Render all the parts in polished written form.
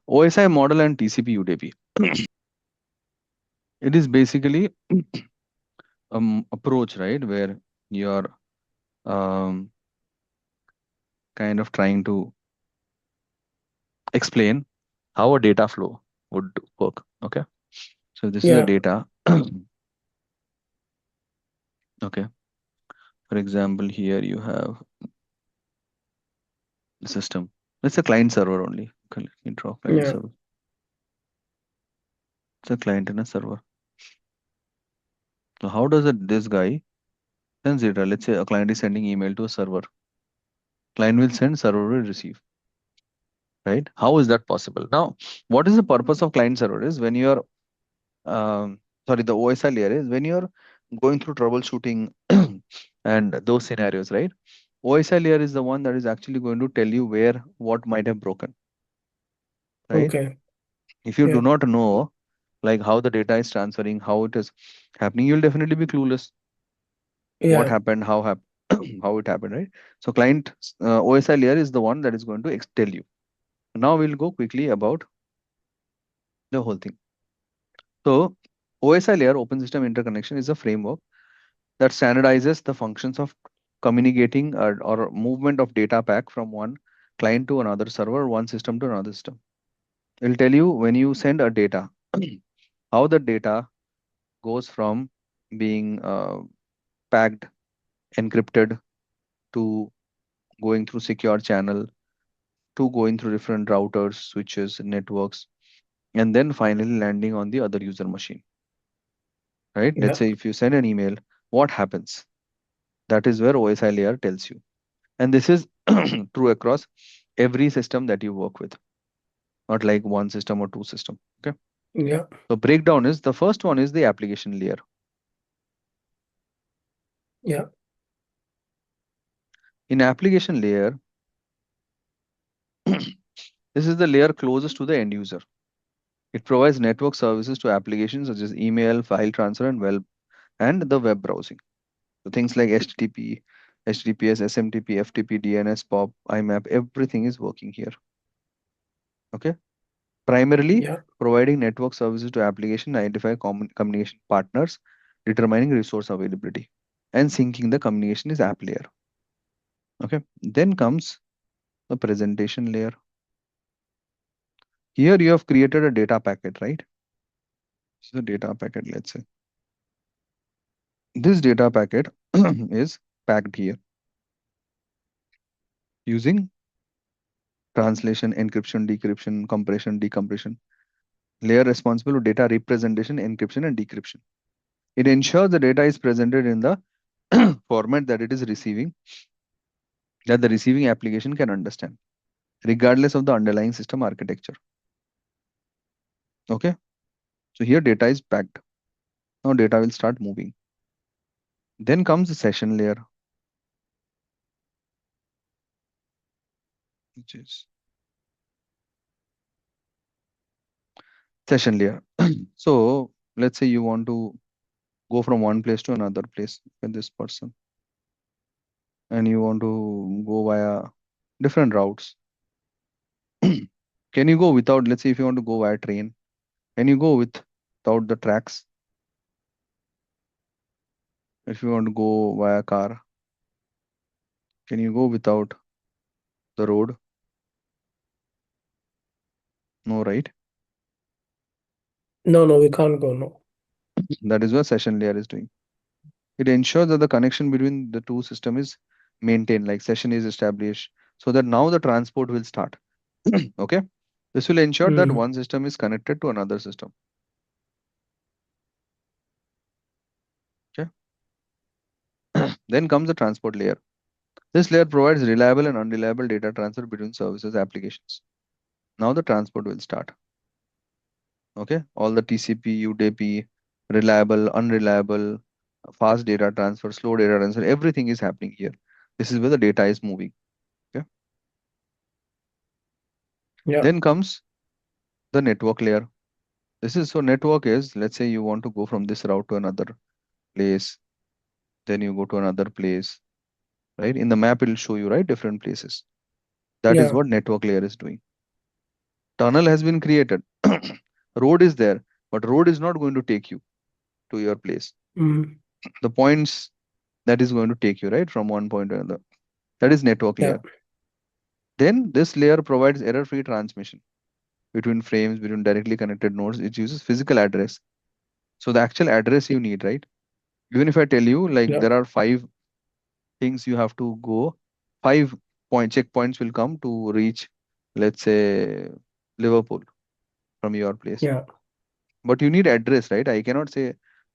OSI model and TCP UDP. It is basically approach, right, where you're um, kind of trying to explain how a data flow would work. Okay, so this is the Yeah. data. Okay, for example, here you have the system. It's a client server only. Okay, let me draw client Yeah. server. It's a client and a server. So how does this guy sends data? Let's say a client is sending email to a server. Client will send, server will receive. Right? How is that possible? Now, what is the purpose of client server is when you are sorry, the OSI layer is when you're going through troubleshooting and those scenarios, right? OSI layer is the one that is actually going to tell you where what might have broken, right? Okay. If you do Yeah. not know like how the data is transferring, how it is happening, you'll definitely be clueless. What Yeah. happened, how how it happened, right? So client OSI layer is the one that is going to tell you. Now we'll go quickly about the whole thing. So OSI layer, Open System Interconnection, is a framework that standardizes the functions of communicating or movement of data pack from one client to another server, one system to another system. It'll tell you when you send a data, how the data goes from being packed, encrypted, to going through secure channel, to going through different routers, switches, networks, and then finally landing on the other user machine. Right? Let's Yeah. say if you send an email, what happens? That is where OSI layer tells you. And this is true across every system that you work with, not like one system or two system. Okay. Yeah. So breakdown is the first one is the application layer. Yeah. In application layer, this is the layer closest to the end user. It provides network services to applications such as email, file transfer, and the web browsing. So things like HTTP, HTTPS, SMTP, FTP, DNS, POP, IMAP, everything is working here. Okay. Primarily Yeah. providing network services to application, identify common communication partners, determining resource availability, and syncing the communication is app layer. Okay. Then comes the presentation layer. Here you have created a data packet, right? This is a data packet, let's say. This data packet is packed here using translation, encryption, decryption, compression, decompression. Layer responsible for data representation, encryption, and decryption. It ensures the data is presented in the format that it is receiving, that the receiving application can understand, regardless of the underlying system architecture. Okay. So here data is packed. Now data will start moving. Then comes the session layer, which is session layer. So let's say you want to go from one place to another place with this person, and you want to go via different routes. Can you go without, let's say if you want to go via train, can you go without the tracks? If you want to go via car, can you go without the road? No, right? No, no, we can't go. No. That is what session layer is doing. It ensures that the connection between the two systems is maintained, like session is established, so that now the transport will start. Okay. This will ensure that Mm. one system is connected to another system. Okay. Then comes the transport layer. This layer provides reliable and unreliable data transfer between services applications. Now the transport will start. Okay. All the TCP, UDP, reliable, unreliable, fast data transfer, slow data transfer, everything is happening here. This is where the data is moving. Okay. Yeah. Then comes the network layer. This is so network is, let's say you want to go from this route to another place, then you go to another place, right? In the map, it will show you, right, different places. That is Yeah. what network layer is doing. Tunnel has been created. Road is there, but road is not going to take you to your place. Mm. The points that is going to take you, right, from one point to another. That is network Yeah. layer. Then this layer provides error-free transmission between frames, between directly connected nodes. It uses physical address. So the actual address you need, right? Even if I tell you like Yeah. there are five things you have to go, five checkpoints will come to reach, let's say, Liverpool from your place. Yeah. But you need address, right? I cannot say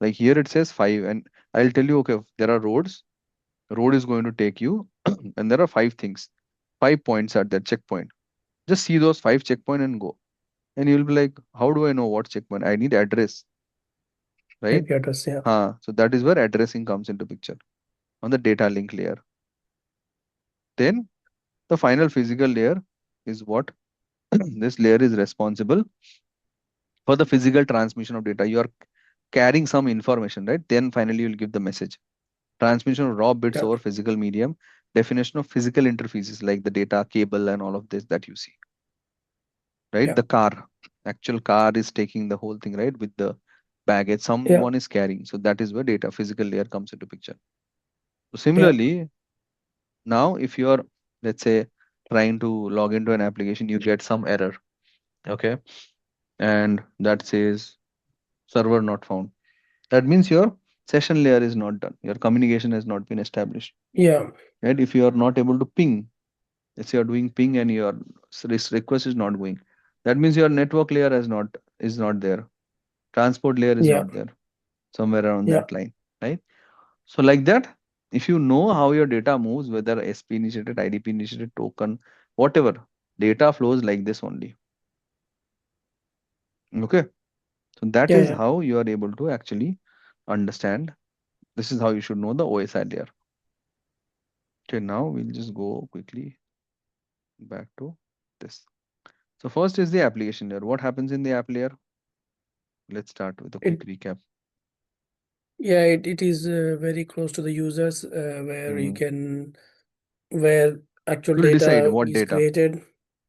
like here it says five, and I'll tell you, okay, there are roads. Road is going to take you, and there are five things, 5 points at that checkpoint. Just see those five checkpoint and go. And you'll be like, how do I know what checkpoint? I need address, right? IP address. Yeah. So that is where addressing comes into picture on the data link layer. Then the final physical layer is what this layer is responsible for the physical transmission of data. You are carrying some information, right? Then finally you'll give the message. Transmission of raw bits Yeah. over physical medium, definition of physical interfaces like the data cable and all of this that you see, right? Yeah. The car, actual car is taking the whole thing, right? With the baggage, Yeah. someone is carrying. So that is where data physical layer comes into picture. So Yeah. similarly, now if you are, let's say, trying to log into an application, you get some error, okay? And that says server not found. That means your session layer is not done. Your communication has not been established, Yeah. right? If you are not able to ping, let's say you're doing ping and your request is not going, that means your network layer is not there. Transport layer is Yeah. not there. Somewhere around Yeah. that line, right? So like that, if you know how your data moves, whether SP initiated, IDP initiated, token, whatever, data flows like this only. Okay. So that Yeah. is Yeah. how you are able to actually understand. This is how you should know the OSI layer. Okay, now we'll just go quickly back to this. So first is the application layer. What happens in the app layer? Let's start with a quick It recap. yeah, it is very close to the users where you Hmm. can where actual You'll decide data what is data, created.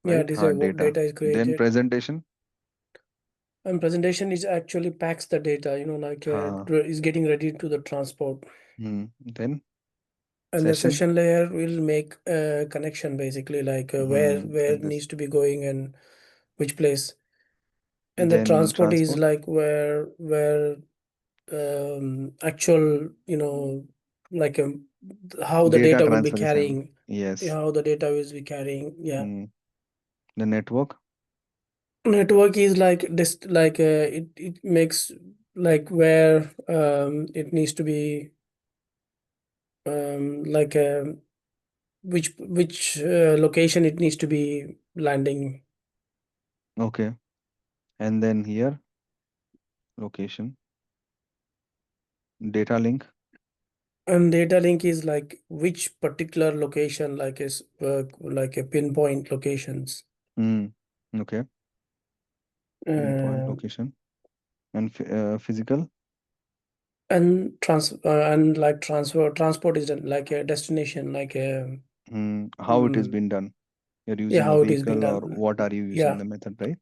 Yeah, right? this is Hard what data. data is Then created. presentation. And presentation is actually packs the data, like Uh, is getting ready to the transport. then And the session. session layer will make a connection basically, like where And it this. needs to be going and which place. And the Then transport is transport. like where actual, like how the Data data will be transfer is happening. carrying, Yes. how the data will be carrying. Yeah. Hmm. The network. Network is like this, like it makes like where it needs to be like which location it needs to be landing. Okay. And then here, location. Data link. And data link is like which particular location, like is like a pinpoint locations. Hmm. Okay. Pinpoint uh, location. And physical. and like transport is like a destination, like a How it has mm, been done. You're yeah, using a how it is been vehicle or done. what are you using Yeah. the method, right?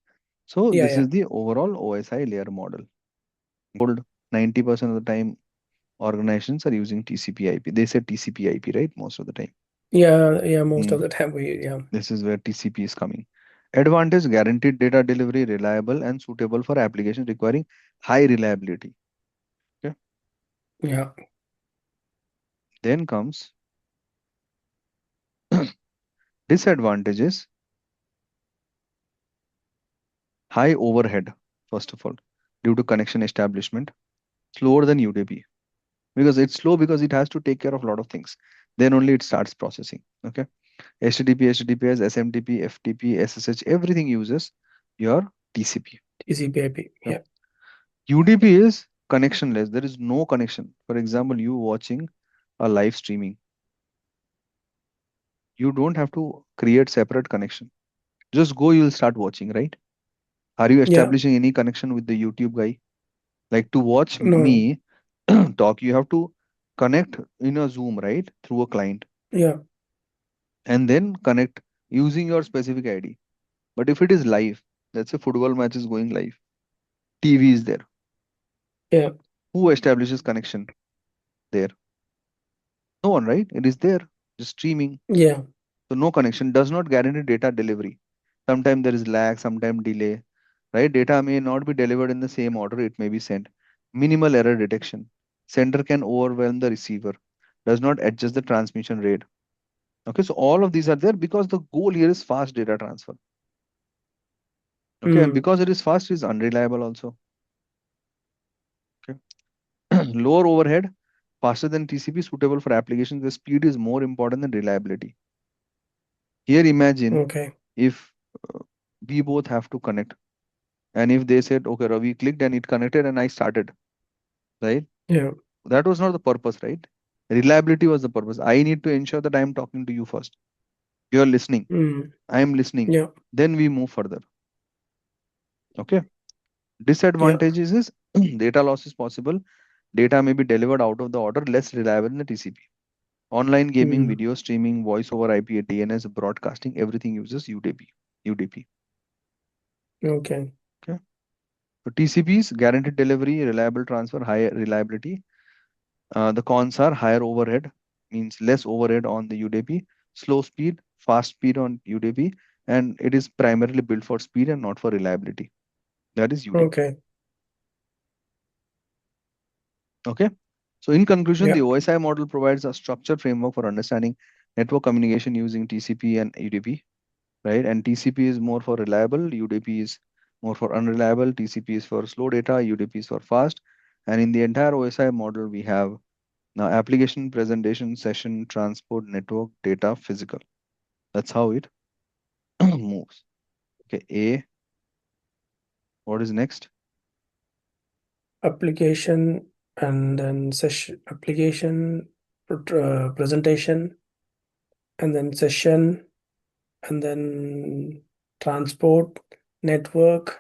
So Yeah. this Yeah. is the overall OSI layer model. Told 90% of the time organizations are using TCP/IP. They said TCP/IP, right? Most of the time. Yeah. Yeah, most Hmm. of the time we, yeah. This is where TCP is coming. Advantage: guaranteed data delivery, reliable and suitable for applications requiring high reliability. Okay. Yeah. Then comes disadvantages: high overhead, first of all, due to connection establishment, slower than UDP. Because it's slow because it has to take care of a lot of things. Then only it starts processing. Okay. HTTP, HTTPS, SMTP, FTP, SSH, everything uses your TCP. TCP/IP. Okay. Yeah. UDP is connectionless. There is no connection. For example, you watching a live streaming, you don't have to create separate connection. Just go, you'll start watching, right? Are you Yeah. establishing any connection with the YouTube guy? Like to watch No. me, talk, you have to connect in a Zoom, right, through a client, Yeah. and then connect using your specific ID. But if it is live, let's say football match is going live, TV is there. Yeah. Who establishes connection there? No one, right? It is there, just streaming. Yeah. So no connection does not guarantee data delivery. Sometimes there is lag, sometimes delay, right? Data may not be delivered in the same order it may be sent. Minimal error detection. Sender can overwhelm the receiver. Does not adjust the transmission rate. Okay, so all of these are there because the goal here is fast data transfer. Okay, and Mm. because it is fast, it is unreliable also. Okay, lower overhead, faster than TCP, suitable for applications where speed is more important than reliability. Here, imagine Okay. if uh, we both have to connect, and if they said, okay, Ravi clicked and it connected and I started, right? Yeah. That was not the purpose, right? Reliability was the purpose. I need to ensure that I am talking to you first. You are listening. Mm. I am listening. Yeah. Then we move further. Okay. Yeah. Disadvantages is data loss is possible. Data may be delivered out of the order, less reliable in the TCP. Online gaming, Mm. video streaming, voice over IP, DNS, broadcasting, everything uses UDP. UDP. Okay. Okay. So TCPs, guaranteed delivery, reliable transfer, high reliability. The cons are higher overhead, means less overhead on the UDP, slow speed, fast speed on UDP, and it is primarily built for speed and not for reliability. That is UDP. Okay. Okay. So in conclusion, Yeah. the OSI model provides a structured framework for understanding network communication using TCP and UDP, right? And TCP is more for reliable, UDP is more for unreliable, TCP is for slow data, UDP is for fast. And in the entire OSI model, we have now application, presentation, session, transport, network, data, physical. That's how it moves. Okay, A, what is next? Application, and then session application, presentation, and then session, and then transport, network,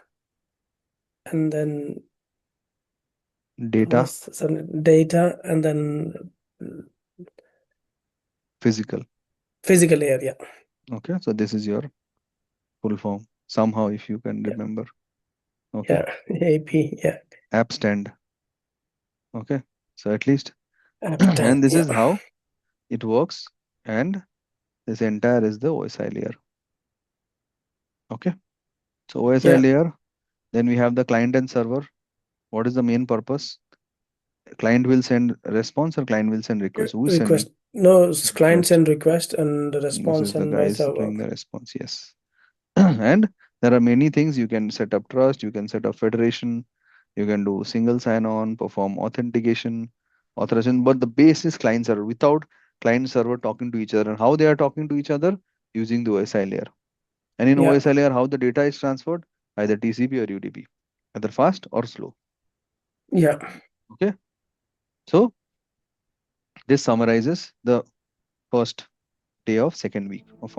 and then Data, some data, and then physical. physical area. Okay, so this is your full form. Somehow, if you can Yeah. remember. Okay, Yeah. AP. Yeah. app stand. Okay, so at least, and Uptime. this Yeah. is how it works. And this entire is the OSI layer. Okay, so OSI Yeah. layer. Then we have the client and server. What is the main purpose? Client will send response or client will send request. Who is sending Request. No, client request? send request and the This response is the and vice guys versa. doing the response. Yes. And there are many things you can set up trust, you can set up federation, you can do single sign-on, perform authentication, authorization. But the base is client server without client server talking to each other. And how they are talking to each other? Using the OSI layer. And in Yeah. OSI layer, how the data is transferred? Either TCP or UDP, either fast or slow. Yeah. Okay. So this summarizes the first day of second week of